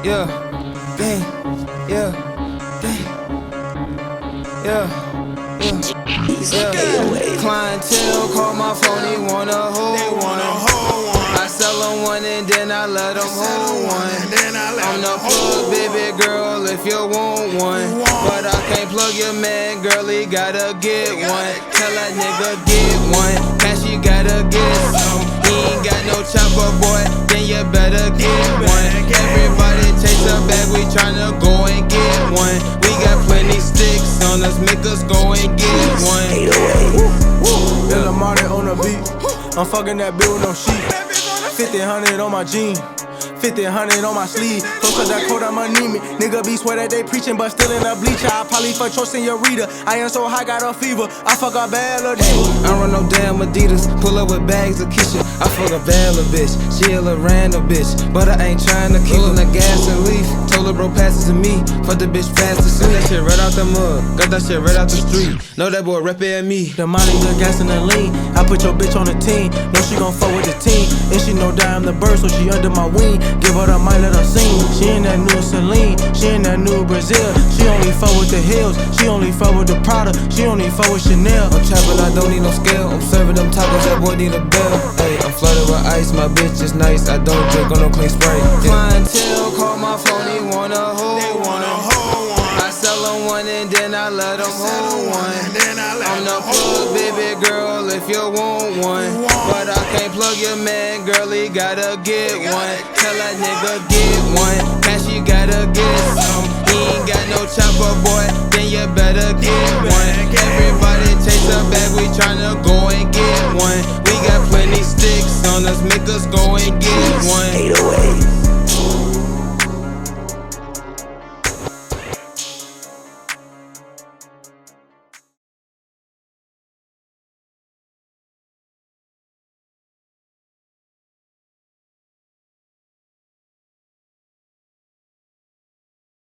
Yeah, gang, yeah, gang, yeah, yeah. Clientele call my phone, they wanna hold one. I sell them one and then I let them hold one. I'm the plug, baby girl, if you want one. But I can't plug your man, girl, he gotta get one. Tell that nigga get one, cash you gotta get some. He ain't got no chopper, boy, then you better get one. Everybody chase a bag, we tryna go and get one. We got plenty sticks on us, make us go and get one. Little Marty on the beat, I'm fucking that bill with no sheet. 50-100 on my jean, 50-100 on my sleeve. Close to that quote, I'ma need me. Nigga be swear that they preaching, but still in the bleacher. I probably fuck your senorita. I am so high, got a fever. I fuck a bad little diva. I run no damn Adidas, pull up with bags of Keisha. I fuck a bad little bitch, she a little random bitch, but I ain't tryna keep her the gas and leaf. Told her bro pass it to me, fuck the bitch fast as soon. That shit right out the mud, got that shit right out the street. Know that boy reppin' me. The Molly, the gas and the lean. I put your bitch on the team, know she gon' fuck with the team. And she know that I'm the bird, so she under my wing. Give her the mic, let her sing. She in that new Celine, she in that new Brazil. She only fuck with the hills, she only fuck with the Prada, she only fuck with Chanel. I'm trapping, I don't need no scale. I'm serving them tacos, that boy need a bell. Hey, I'm flooded with ice, my bitch is nice. I don't drink on no clean spray. Clientele call my phone, he wanna hold one. I sell them one and then I let them hold one. I'm the plug, baby girl, if you want one. But I can't plug your man, girl, he gotta get one. Tell that nigga get one, cash you gotta get some. He ain't got no chopper, boy, then you better get one. Everybody chase a bag, we tryna go and get one. We got plenty sticks on us, make us go and get one. 808.